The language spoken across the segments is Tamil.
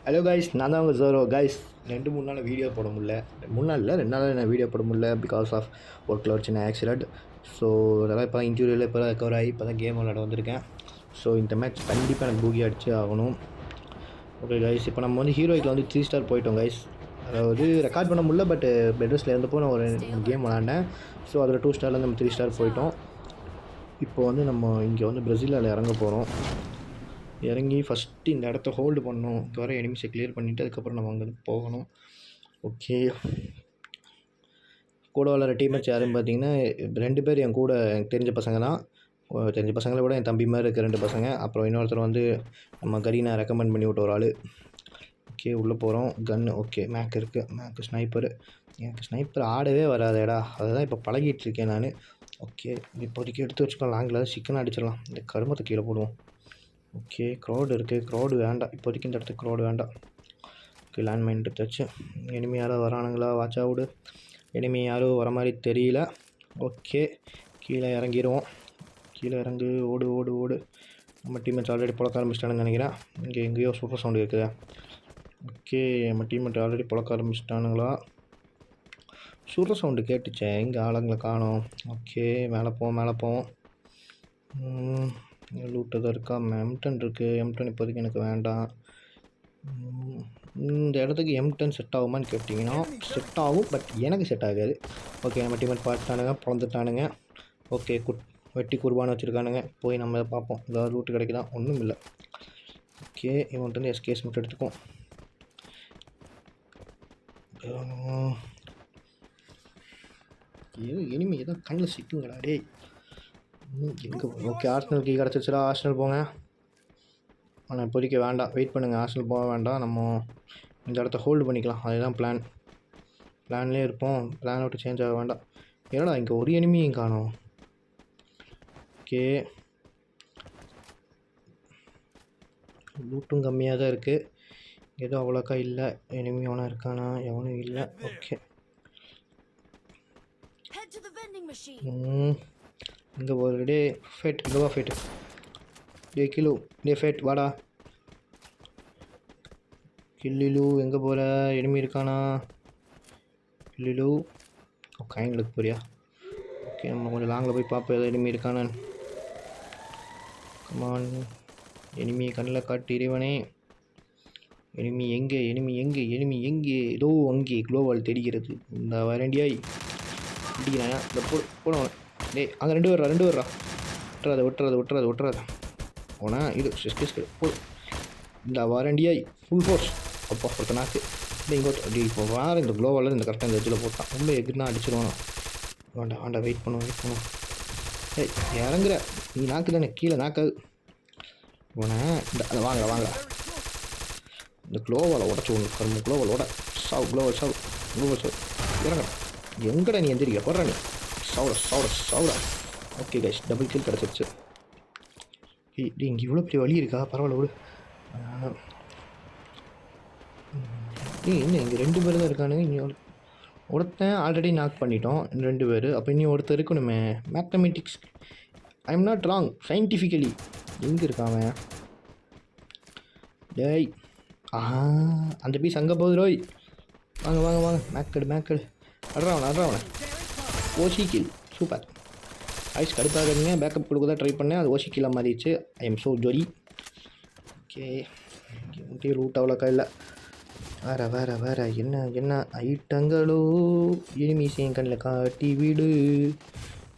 ஹலோ கைஸ், நான் தான் உங்கள் ஜோரோ. கைஸ் 2-3 நாள் வீடியோ போட முடியல. 3 நாள் இல்லை, 2 நாள் நான் வீடியோ போட முடியல பிகாஸ் ஆஃப் ஒர்க்கில் ஒரு சின்ன ஆக்சிடெண்ட். ஸோ அதெல்லாம் இப்போ இன்ஜூரியில் இப்போ தான் ரெக்கவர் ஆகி இப்போ தான் கேம் விளையாட வந்திருக்கேன். ஸோ இந்த மேட்ச் கண்டிப்பாக எனக்கு பூகி அடிச்சு ஆகணும். ஓகே கைஸ், இப்போ நம்ம வந்து ஹீரோய்க்கில் வந்து 3 ஸ்டார் போயிட்டோம் கைஸ். அதாவது ரெக்கார்ட் பண்ண முடியல, பட் பெட்ரெஸ்ட்டில் இருந்தப்போ நான் ஒரு கேம் விளாண்டேன். ஸோ அதில் 2 ஸ்டார்லேருந்து நம்ம 3 ஸ்டார் போயிட்டோம். இப்போ வந்து நம்ம இங்கே வந்து பிரேசிலில் இறங்க போகிறோம். இறங்கி ஃபஸ்ட்டு இந்த இடத்த ஹோல்டு பண்ணணும். இங்கே வர எனிமிஸை கிளியர் பண்ணிவிட்டு அதுக்கப்புறம் நம்ம அங்கேருந்து போகணும். ஓகே, கூட வளர டீம்மேட்ஸ் யாருன்னு பார்த்தீங்கன்னா 2 பேர் என் கூட எனக்கு தெரிஞ்ச பசங்க தான். தெரிஞ்ச பசங்களை விட என் தம்பி மாதிரி இருக்க 2 பசங்க. அப்புறம் இன்னொருத்தர் வந்து நம்ம கரீனா ரெக்கமெண்ட் பண்ணி விட்ட ஒரு ஆள். ஓகே, உள்ளே போகிறோம். கன்று ஓகே, மேக் இருக்குது. மேக்கு ஸ்னைப்பரு. எனக்கு ஸ்னைப்பர் ஆடவே வராதேடா, அதை தான் இப்போ பழகிட்டுருக்கேன் நான். ஓகே, இப்போதைக்கு எடுத்து வச்சுக்கலாம். லாங்கில் சிக்கன் அடிச்சிடலாம். இந்த கருமத்தை கீழே போடுவோம். ஓகே, க்ரௌடு இருக்குது. க்ரௌடு வேண்டாம் இப்போதைக்கு, இந்த இடத்துக்கு க்ரௌடு வேண்டாம். ஓகே, லேண்ட்மைன் எடுத்தாச்சு. எனிமி யாரோ வரானுங்களா? Watch out. எனிமி யாரும் வர மாதிரி தெரியல. ஓகே, கீழே இறங்கிடுவோம். கீழே இறங்கு. ஓடு ஓடு ஓடு. நம்ம டீம்மேட்ஸ் ஆல்ரெடி புழக்க ஆரம்பிச்சிட்டானுன்னு நினைக்கிறேன். இங்கே எங்கேயோ சூப்பர் சவுண்டு இருக்குது. ஓகே, நம்ம டீம்மேட் ஆல்ரெடி புழக்க ஆரம்பிச்சிட்டானுங்களா? சூப்பர் சவுண்டு கேட்டுச்சேன், எங்கே ஆளுங்களை காணோம். ஓகே, மேலே போவோம். லூட்டு தான் இருக்கா? M10 இருக்குது. M10 இப்போதைக்கு எனக்கு வேண்டாம். இந்த இடத்துக்கு M10 செட் ஆகுமான்னு கேட்டிங்கன்னா செட் ஆகும், பட் எனக்கு செட் ஆகாது. ஓகே, நம்ம டீம்மேட் பார்த்துட்டானுங்க, பிறந்துட்டானுங்க. ஓகே, வெட்டி குர்பானை வச்சுருக்கானுங்க. போய் நம்ம பார்ப்போம், ஏதாவது ரூட்டு கிடைக்குதா? ஒன்றும் இல்லை. ஓகே, இவன்ட்டு வந்து எஸ்கேஸ் மட்டும் எடுத்துக்கும். இனிமே ஏதோ கண்ணில் சிக்குங்களா டேய் எங்கே? ஓகே, ஆர்சனல் கீ கிடச்சிச்சுடா. ஆர்சனல் போங்க. ஆனால் இப்போதைக்கு வேண்டாம், வெயிட் பண்ணுங்கள். ஆர்சனல் போக வேண்டாம், நம்ம இந்த இடத்த ஹோல்டு பண்ணிக்கலாம். அதுதான் பிளான்லேயே இருப்போம். பிளான் விட்டு சேஞ்ச் ஆக வேண்டாம். ஏடா இங்கே ஒரு எனிமியும் காணோம். ஓகே, லூட்டும் கம்மியாக தான் இருக்குது. எதுவும் அவ்வளோக்கா இல்லை. எனிமி எவனா இருக்கானா? எவனும் இல்லை. ஓகே, இங்கே ஒரு டே ஃபேட். இங்கே வா ஃபேட்டு. டே கிலோ. டே ஃபேட் வாடா. கில்லிலு எங்கே போகிற? எனிமி இருக்கானா? கில்லிலு கைங்களுக்கு போறியா? ஓகே, நம்ம கொஞ்சம் லாங்கில் போய் பார்ப்போம் ஏதோ எனிமி இருக்கானான்னு. கமான், எனிமியை கண்ணில் காட்டு இறைவனே. எனிமி எங்கே? ஏதோ அங்கே குளோவால் தெரிகிறது. இந்த வரண்டியாய் அடிக்கிறான். இந்த போனவன். டேய், அங்கே 2 பேர்ரா. விட்டுறாத போனா இது போ. இந்த வாரண்டியாய் ஃபுல் ஃபோர்ஸ். அப்பா ஒருத்த நாக்கு. இல்லை இங்கே அப்படி இப்போ வேறு இந்த குளோவால் இந்த கரெக்டாக இந்த எஜ்ஜில் போட்டான். உள்ளே எகுனா அடிச்சிடுவானா? வேண்டாம் வெயிட் பண்ணுவோம். ஏய், இறங்குற நீ நாக்கு தானே, கீழே நாக்காது போன. இந்த அதை வாங்கடா. இந்த குளோவால் உடச்சி ஒன்று கரும்பு. குளோவால் சாவு இறங்கடா. எங்கடா நீ எந்திரிக்க போடுற? நீ சாவுடா. ஓகே கைஸ், டபுள் கில் கிடச்சிருச்சு. இங்கே இவ்வளோ பெரிய வழி இருக்கா? பரவாயில்ல விடு. என்ன இங்கே 2 பேர் தான் இருக்கானுங்க. இனி ஒருத்தன் ஆல்ரெடி நாக் பண்ணிட்டோம். 2 பேர். அப்போ இனி ஒருத்தர் இருக்கணுமே. Mathematics I am not wrong scientifically. எங்கே இருக்கான்? டேய், அந்த பீஸ் அங்கே போகுது. ரோய் வாங்க. மேக்கடு அட்றாவன. ஓசி கில். சூப்பர் ஐஸ். கடுப்பாகிறீங்க. பேக்கப் கொடுக்க தான் ட்ரை பண்ணேன், அது ஓசி கில்லாக மாறிடுச்சு. I am so jolly. Okay, route அவ்வளோக்கா இல்லை. வேறு என்ன ஐட்டங்களோ? எனிமி கண்ணில் காட்டி வீடு.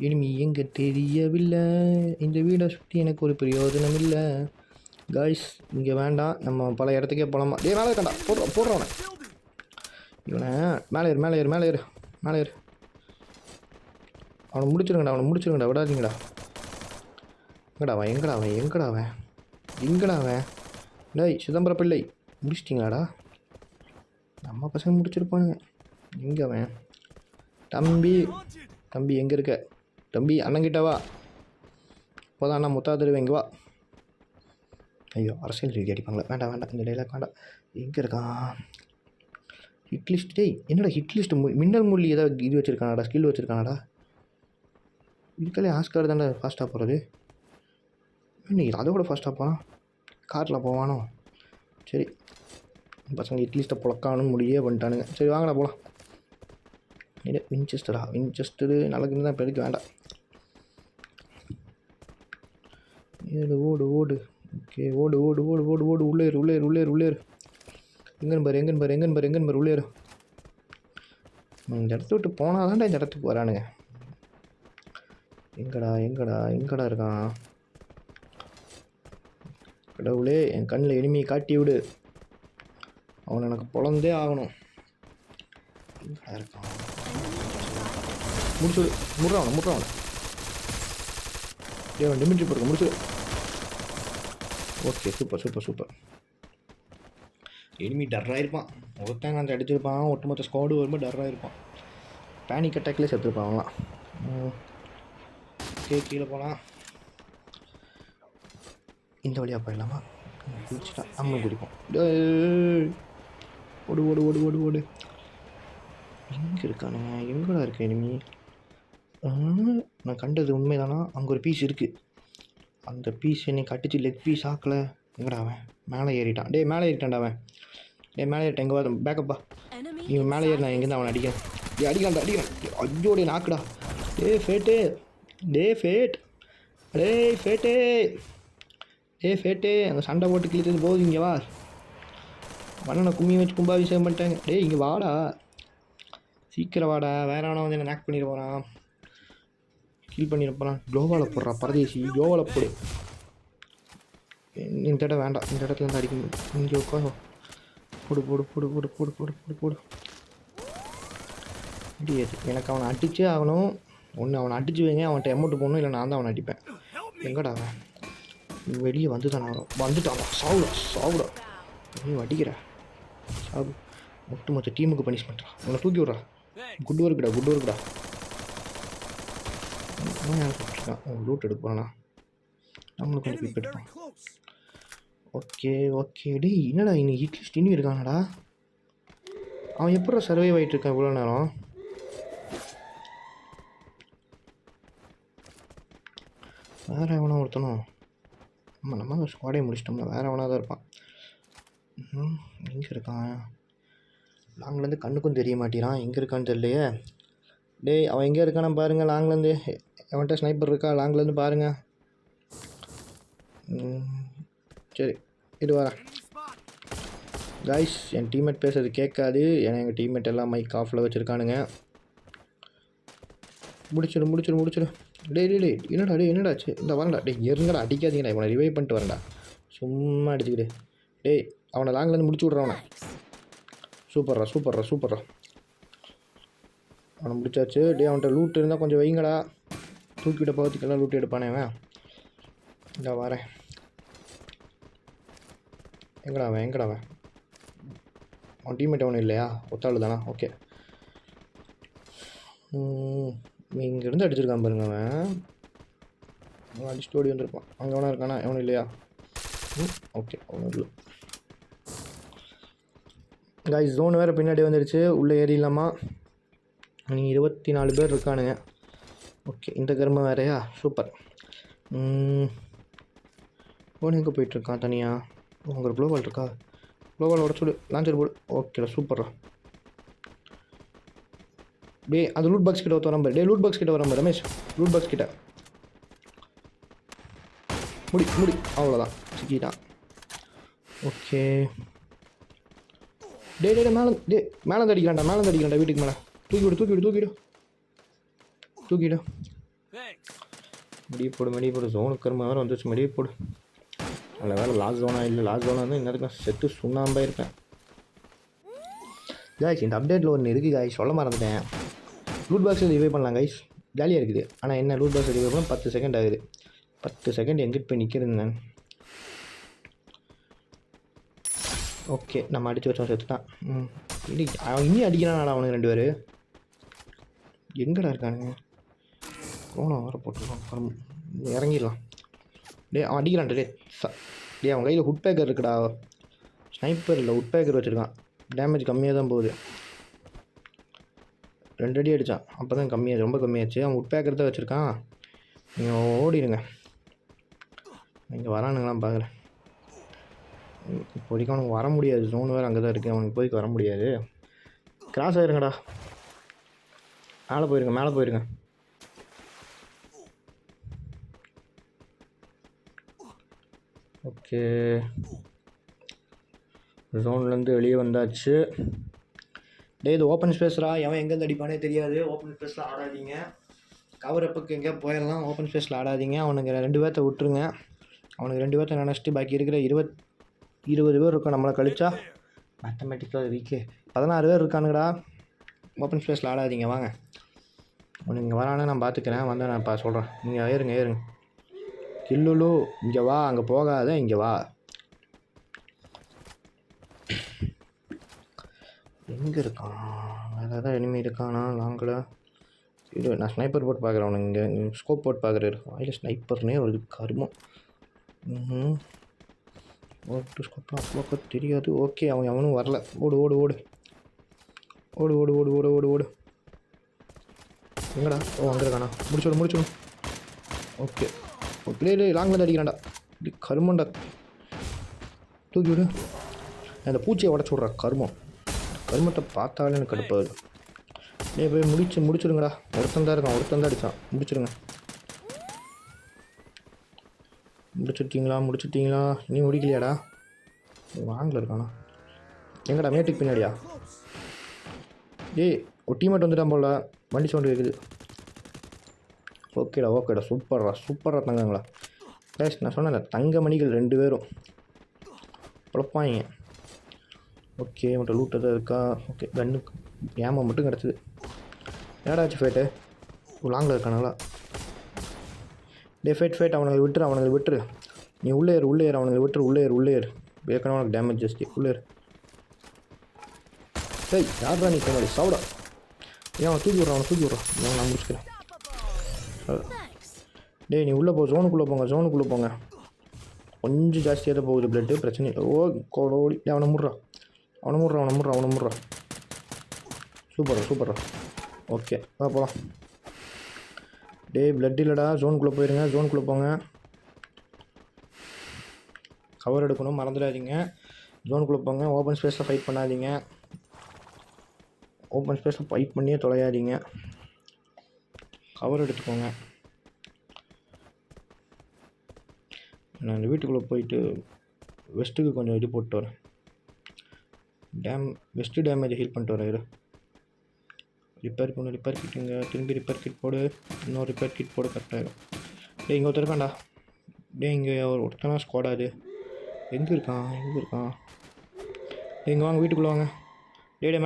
எனிமி எங்கே தெரியவில்லை. இந்த வீடை சுற்றி எனக்கு ஒரு பிரயோஜனம் இல்லை. காய்ஸ், இங்கே வேண்டாம், நம்ம பல இடத்துக்கே போகலாமா? டே மேலே இருக்காண்டா, போடுறவனை. இவனை மேலே ஏறு. அவனை முடிச்சிருங்கடா. விடாதீங்கடா. எங்கடா அவன்? டேய் சிதம்பர பிள்ளை, முடிச்சிட்டிங்களாடா? நம்ம பசங்க முடிச்சிருப்பானுங்க. எங்கே அவன்? தம்பி எங்கே இருக்க? தம்பி, அண்ணங்கிட்ட வா. இப்போதான் அண்ணா முத்தா தருவேன், இங்கே வா. ஐயோ, அரசியல் ரீதி அடிப்பாங்களா? வேண்டாம் இந்த டைலாக் வேண்டாம். எங்கே இருக்கான்? ஹிட்லிஸ்ட். டேய், என்னடா ஹிட்லிஸ்ட்? மின்னல் முள்ளி ஏதாவது இது வச்சுருக்கானடா, ஸ்கில் வச்சுருக்கானடா. இதுக்காலே ஆஸ்கார் தானே ஃபாஸ்ட்டாக போகிறது. நீ அதை விட ஃபாஸ்ட்டாக போகிறான். காரில் போவானோ? சரி, பசங்க இட்லிஸ்ட்டை புழக்கானும் முடியே பண்ணிட்டானுங்க. சரி வாங்கடா போகலாம். இல்லை வின்செஸ்டரு நல்லதுன்னு தான் இப்போ எதுக்கு வேண்டாம். ஏடு ஓடு ஓடு. ஓகே ஓடு ஓடு ஓடு ஓடு ஓடு. உள்ளேரு. எங்கன்னு பாரு உள்ளேரு. இந்த இடத்த விட்டு போனால் தான்டா இந்த இடத்துக்கு வரானுங்க. எங்கடா இருக்கான்? கடவுளே, என் கண்ணில் எனிமையை காட்டி விடு. அவன் எனக்கு பொழந்தே ஆகணும். எங்கடா இருக்கான்? முடிச்சுடு. முடுறான். அவன் டிமிட்ரி போடுங்க. முடிச்சுடு. Okay super. எனிமி டர்ராக இருப்பான். ஒருத்தன் அந்த அடிச்சிருப்பான். ஒட்டுமொத்த ஸ்குவாடு வரும்போது டர்ராக இருப்பான். பேனிக் அட்டாக்லேயே செத்துருப்பான் அவன்லாம். ஓகே கீழே போகலாம். இந்த வழியாக போயிடலாமா? குடிச்சிட்டா நம்மளும் குடிப்போம். ஓடு. எங்கே இருக்கானுங்க? எங்கடா இருக்கு எனிமி? நான் கண்டது உண்மைதானா? அங்கே ஒரு பீஸ் இருக்குது. அந்த பீஸ் என்னை கட்டிச்சு லெக் பீஸ் ஆக்கலை. எங்கடா அவன்? மேலே ஏறிட்டான். மேலே ஏறிட்டான்டா அவன். மேலே ஏறிட்டான். எங்கே வர பேக்கப்பா. இவன் மேலே ஏறினா எங்கேருந்து அவன் அடிக்கிறேன். அடிக்கிறான். ஐயோடைய நாக்குடா. ஃபேட்டு அங்கே சண்டை போட்டு கிழிச்சது போகுது. இங்கே வா. மண்ணனை கும்மி வச்சு கும்பாபிஷேகம் பண்ணிட்டாங்க. இங்கே வாடா, சீக்கிரம் வாடா. வேற அவனை வந்து என்ன நேக் பண்ணிட போகிறான், கில் பண்ணிட போகிறான். க்ளோவால் போடுறா பரதேசி. க்ளோவால் போடு. இந்த இடம் வேண்டாம். இந்த இடத்துல இருந்து அடிக்க முடியும். இங்கே உட்காந்து போடு. முடியாது. எனக்கு அவனை அடிச்சே ஆகணும். ஒன்று அவனை அடிச்சு வைங்க. அவன்கிட்ட அமௌண்ட்டு போடணும். இல்லை நான் தான் அவனை அடிப்பேன். எங்கடா அவன்? வெளியே வந்துட்டான். சாவுடா. நீ அடிக்கிற சாவு. மொத்த டீமுக்கு பனிஷ்மெண்ட்டா. அவனை தூக்கி விட்றா. குட் ஒர்க்குடா. சொல்லிட்டுருக்கான். லூட் எடுக்க போகிறானா? நம்மளுக்கு கொஞ்சம் பிக் எடுப்பான். ஓகே. என்னடா இன்னும் இட்லிஸ்ட் இன்னும் இருக்கானடா? அவன் எப்படா சர்வைவ் ஆகிட்டு இருக்கான் இவ்வளோ நேரம்? வேறு எவனா ஒருத்தனும்? நம்ம ஸ்குவாடே முடிச்சிட்டோம்னா வேறு எவனாக தான் இருப்பான். எங்கே இருக்கான்? லாங்லேருந்து கண்ணுக்கும் தெரிய மாட்டேறான். எங்கே இருக்கான்னு தெரியலையே. அவன் எங்கே இருக்கானு பாருங்கள். லாங்லேருந்து அவன்கிட்ட ஸ்னைப்பர் இருக்கா? லாங்லேருந்து பாருங்கள். சரி இது வரேன். காய்ஸ், என் டீம்மேட் பேசுறது கேட்காது. ஏன்னா எங்கள் டீம்மேட் எல்லாம் மைக் ஆஃபில் வச்சுருக்கானுங்க. முடிச்சிடு. என்னடாச்சு? இந்த வரேன்டா. எருங்கடா, அடிக்காதீங்கடா. இவனை ரிவைவ் பண்ணிட்டு வரேன்டா. சும்மா அடிச்சுக்கிட்டு. அவனை லாங்லேருந்து முடிச்சு விட்றான். அவனை சூப்பர்ரா. அவனை முடிச்சாச்சு. அவன்கிட்ட லூட் இருந்தால் கொஞ்சம் வைங்கடா. தூக்கிட்ட போகிறதுக்கெல்லாம் லூட் எடுப்பானே அவன். இந்த வரேன். எங்கடா அவன்? அவன் டீம்மேட் அவனு இல்லையா? ஒத்தாள் தானா? ஓகே. இங்கேருந்து அடிச்சிருக்கான் பாருங்க அவன். அடிச்சுட்டு ஓடி வந்திருப்பான். அங்கே எவனா இருக்கானா? எவனும் இல்லையா? ஓகே, அவனும் இல்லை. காய்ஸ், ஜோன் வேறு பின்னாடி வந்துடுச்சு. உள்ளே ஏறிடலாமா? நீங்கள் 24 பேர் இருக்கானுங்க. ஓகே, இந்த கருமை வேறையா? சூப்பர். ஓன் எங்கே போயிட்டுருக்கான் தனியாக? உங்கள் க்ளோவால் இருக்கா? க்ளோவால் உடச்சுடு. லான்ச்சர் போடு. ஓகேடா, சூப்பர்ரா. அந்த லூட் பாக்ஸ் கிட்ட வரம்பு. லூட் பாக்ஸ் கிட்ட வரம்பு ரமேஷ். லூட் பாக்ஸ் கிட்ட முடி. அவ்வளோதான், சிக்கிட்டான். ஓகே. மேலே அடிக்கிறான்டா. வீட்டுக்கு மேலே தூக்கிடு. முடிய போடு. ஜோனுக்கு கருமா வேறு வந்துச்சு. முடிய போடு. அதில் வேறு லாஸ்ட் ஜோனாக வந்து இன்னும் செத்து சுண்ணாம்பாக இருப்பேன். காய்ஸ், இந்த அப்டேட்டில் ஒன்று இருக்குது காய்ஸ், சொல்ல மறந்துட்டேன். லூட் பாக்ஸில் ரிவைவ் பண்ணலாம் காய்ஸ். ஜாலியாக இருக்குது. ஆனால் என்ன, லூட் பாக்ஸில் ரிவைவ் பண்ணால் 10 செகண்ட் ஆகுது. 10 செகண்ட் எங்கிட்ட போய் நிற்கிறது நான். ஓகே, நம்ம அடித்து வச்சோம், செத்துட்டான். அவன் இன்னும் அடிக்கிறான். அவனுக்கு 2 பேர் எங்கடா இருக்கானுங்க? கோணம் வர போட்டுருக்கான். இறங்கிடலாம். அவன் அடிக்கிறான். அவன் கையில் ஹுட் பேக்கர் இருக்குடா. ஸ்னைப்பர் இல்லை, ஹுட் பேக்கர் வச்சுருக்கான். டேமேஜ் கம்மியாக தான் போகுது. 2 அடி அடித்தான். அப்போ தான் ரொம்ப கம்மியாச்சு. அவன் ஹுட் பேக்கர் தான் வச்சுருக்கான். நீங்கள் ஓடிடுங்க. இங்கே வரானுங்களாம் பார்க்குறேன். இப்போதைக்கு அவனுக்கு வர முடியாது. ஜோன் வேறு அங்கே தான் இருக்குது. அவனுக்கு இப்போதைக்கு வர முடியாது. கிராஸ் ஆயிருங்கடா. மேலே போயிருங்க, மேலே போயிருங்க. ஓகே, ஜோன்லேருந்து வெளியே வந்தாச்சு. டே இது ஓப்பன் ஸ்பேஸ்ரா. எவன் எங்கேருந்து அடிப்பானே தெரியாது. ஓப்பன் ஸ்பேஸில் ஆடாதீங்க. கவர் அப்புக்கு எங்கேயா போயிடலாம். ஓப்பன் ஸ்பேஸில் ஆடாதீங்க. அவனுக்கு 2 பேர்த்த விட்டுருங்க. அவனுக்கு 2 பேர்த்த நினச்சிட்டு பாக்கி இருக்கிற 20 பேர் இருக்கும். நம்மளை கழிச்சா மேத்தமெட்டிக்கலாக வீக்கு 16 பேர் இருக்கானுங்கடா. ஓப்பன் ஸ்பேஸில் ஆடாதீங்க. வாங்க, அவனுக்கு இங்கே வரானே நான் பார்த்துக்கிறேன். வந்தால் நான் சொல்கிறேன். நீங்கள் ஏறுங்க. கில்லுலு இங்கே வா. அங்கே போகாத, இங்கே வா. எங்கே இருக்கான்? வேறு ஏதாவது எனிமி இருக்கானா லாங்கில்? இது நான் ஸ்னைப்பர் போட்டு பார்க்குறேன். அவனுங்க இங்கே ஸ்கோப் போட்டு பார்க்குறாரு. வாயில் ஸ்னைப்பர்னே ஒரு கருமம். ஓட்டு ஸ்கோப்லாம் அவ்வளோக்கா தெரியாது. ஓகே, அவனும் வரல. ஓடு ஓடு ஓடு ஓடு ஓடு ஓடு ஓடு ஓடு ஓடு எங்கடா? ஓ, அங்கே இருக்கானா? முடிச்சிடும். ஓகே, பிளே லாங்கில் அடிக்கிறான்டா. இப்படி கருமண்டா. தூக்கி விடு. அந்த பூச்சியை உடச்சி விட்றா. கருமத்தை பார்த்தாலே எனக்கு கடுப்பாகுது. போய் முடிச்சிடுங்கடா. ஒருத்தன் தான் இருக்கான். அடித்தான். முடிச்சிட்டீங்களா? நீ முடிக்கலையாடா? வாங்கல இருக்கானா? எங்கடா? மேட்டுக்கு பின்னாடியா? ஒரு டீமேட் வந்துட்டான் போல. வண்டி சவுண்டு கேட்குது. ஓகேடா. சூப்பரா தங்கங்களா. ப்ளஸ் நான் சொன்னேன், தங்க மணிகள் 2 பேரும் குழப்பாங்க. ஓகே, மட்டும் லூட் எதாவது இருக்கா? ஓகே, கன்னுக்கு ஏமா மட்டும் கிடச்சிது. ஏடாச்சு ஃபேட்டு லாங்கில் இருக்கானுங்களா? ஃபேட் அவனுங்களை விட்டுரு. நீ உள்ளே ஏறு. அவனுங்களை விட்டுரு. உள்ளே ஏறு. ஏற்கனவே உனக்கு டேமேஜ் ஜாஸ்தி. உள்ளே ஏறு. யார்டா நீ பின்னாடி? சாப்பிடா. அவனை தூக்கி விட்றான். நான் முடிச்சுக்கிறேன். நீ உள்ளே போ. ஜோனுக்குள்ளே போங்க. கொஞ்சம் ஜாஸ்தியாக தான் போகுது பிளட்டு. பிரச்சனை. ஓ கோடி. அவனை முடுறான். சூப்பரா. ஓகே, போகலாம். பிளட் இல்லைடா. ஜோனுக்குள்ளே போயிருங்க. ஜோனுக்குள்ளே போங்க. கவர் எடுக்கணும், மறந்துடாதீங்க. ஜோனுக்குள்ளே போங்க. ஓப்பன் ஸ்பேஸில் ஃபைட் பண்ணாதீங்க. ஓப்பன் ஸ்பேஸில் ஃபைட் பண்ணியே தொலையாதீங்க. கவர் எடுத்துக்கோங்க. நான் இந்த வீட்டுக்குள்ளே போயிட்டு வெஸ்ட்டுக்கு கொஞ்சம் இது போட்டு வரேன். வெஸ்ட்டு டேமேஜை ஹீல் பண்ணிட்டு வரேன். ரிப்பேர் கிட்டுங்க. திரும்பி ரிப்பேர் கிட் போடு. இன்னொரு ரிப்பேர் கிட் போடு. கரெக்டாகிடும். இங்கே ஒருத்தர் இருக்கான்டா. இங்கே ஒருத்தனா ஸ்குவாடா? அது எங்கே இருக்கான்? இங்கே வாங்க, வீட்டுக்குள்ளே வாங்க.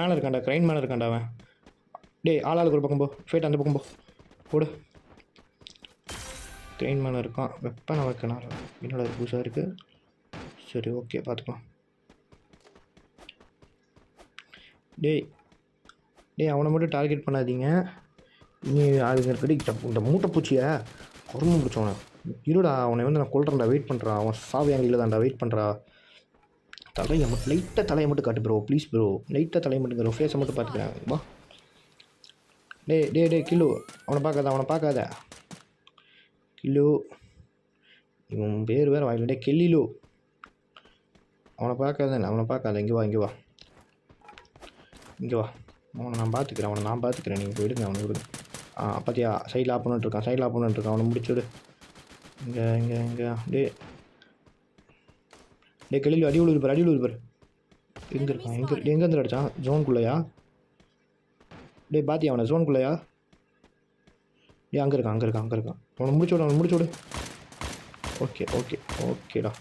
மேலே இருக்கான்டா. க்ரைன் மேலே இருக்கான்டா அவன். ஆளாளுக்கு ஒரு பக்கம் போ. ஃபேட் அந்த பக்கம் போடு. க்ரைன் மேலே இருக்கான். வெப்பனை வைக்கணும். என்னோட புதுசாக இருக்குது. சரி, ஓகே, பார்த்துக்கலாம். அவனை மட்டும் டார்கெட் பண்ணாதீங்க. நீ அதுக்கு இருக்கடி இந்த மூட்டை பூச்சியை குறும்பு பிடிச்சவனை இருடா. அவனை நான் கொல்றேன்டா. வெயிட் பண்ணுறான். அவன் சாவி அங்கே தான்டா. வெயிட் பண்ணுறா. லைட்டாக தலையை மட்டும் காட்டு ப்ரோ. ப்ளீஸ் ப்ரோ, லைட்டாக தலையை மட்டும் ப்ரோ. ஃபேஸை மட்டும் பார்த்துக்கிறேன். வா. கில்லு. அவனை பார்க்காத. கில்லு. இவன் பேர் வேறு வாயில. கெல்லிலு. அவனை பார்க்காத. இங்கே வா. அவனை நான் பார்த்துக்கிறேன். நீங்கள் போயிடுங்க. அவனை விடுங்க. பார்த்தியா? சைடில் ஆஃப் பண்ணிட்டு இருக்கான். அவனை முடிச்சுடு. இங்கே கெல்லிலு. அடி விழுப்பார். எங்கே இருக்கான்? எங்கேருந்து அடித்தான்? ஜோனுக்குள்ளையா? பாத்தியா அவனை? ஜோனுக்குள்ளையா? அங்கே இருக்கான். அவனை முடிச்சு விடு. ஓகேடா.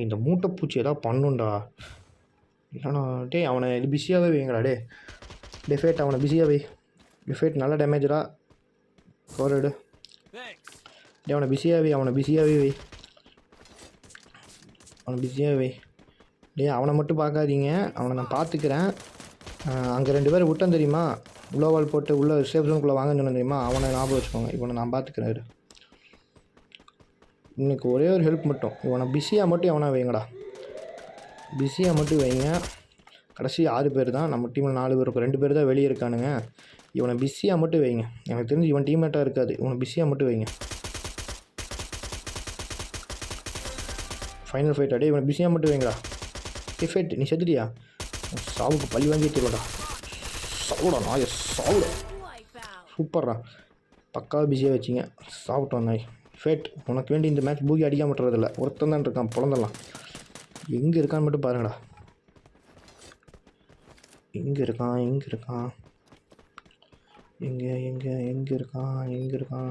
இந்த மூட்டை பூச்சி ஏதாவது பண்ணுண்டா. இல்லைண்ணா. அவனை இது பிஸியாகவே வைங்கடா. ஃபேட் அவனை பிஸியாக வை. ஃபேட் நல்ல டேமேஜடா. கவர் எடு. அவனை பிஸியாகவே வை. அவனை மட்டும் பார்க்காதீங்க. அவனை நான் பார்த்துக்கிறேன். அங்கே 2 பேர் விட்டேன் தெரியுமா? குளோவால் போட்டு உள்ளே சேஃப் ஜோனுக்குள்ளே வாங்கன்னு சொன்னேன் தெரியுமா? அவனை ஞாபகம் வச்சுக்கோங்க. இவனை நான் பார்த்துக்கிறேன். இன்றைக்கி ஒரே ஒரு ஹெல்ப் மட்டும். இவனை பிஸியாக மட்டும் வைங்கடா. கடைசி 6 பேர் தான். நம்ம டீமில் 4 பேர் இருக்கும். 2 பேர் தான் வெளியே இருக்கானுங்க. இவனை பிஸியாக மட்டும் வைங்க. எனக்கு தெரிஞ்சு இவன் டீம்மேட்டாக இருக்காது. இவனை பிஸியாக மட்டும் வைங்க. ஃபைனல் ஃபைட் அடே இவனை பிஸியாக மட்டும் வைங்களா. ஃபைட் நீ செத்துட்டியா? சாவுக்கு பழி வாங்கி தருவாடா. சாவுடா நாய் சாவுடா. சூப்பர்ரா பக்காவாக பிஸியாக வச்சிங்க. சாப்பிட்டோம் நாய். ஃபேட் உனக்கு வேண்டி இந்த மேட்ச் பூகி அடிக்காம விட்டுறதில்ல. ஒருத்தன் தான் இருக்கான் பிறந்தலாம். எங்கே இருக்கான்னு மட்டும் பாருங்கடா. எங்கே இருக்கான் எங்கே இருக்கான் எங்கே எங்கே எங்கே இருக்கான் எங்கே இருக்கான்?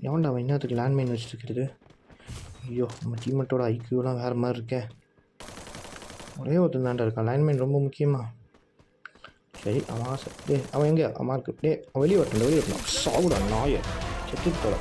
எவன்டா அவன் என்னத்துக்கு லேண்ட்மைன் வச்சுருக்கிறது? ஐயோ நம்ம டீமெட்டோட ஐக்கியூலாம் வேறு மாதிரி இருக்கே. ஒரே ஒருத்தன் தாண்டா இருக்கான். லேண்ட்மைன் ரொம்ப முக்கியமா? சரி அவன் ஆசை. அவன் எங்கே அவன் இருக்கு. அவன் வெளியே வரட்டும் வெளியே வரட்டும். சாகுடா நாயை செத்து போட.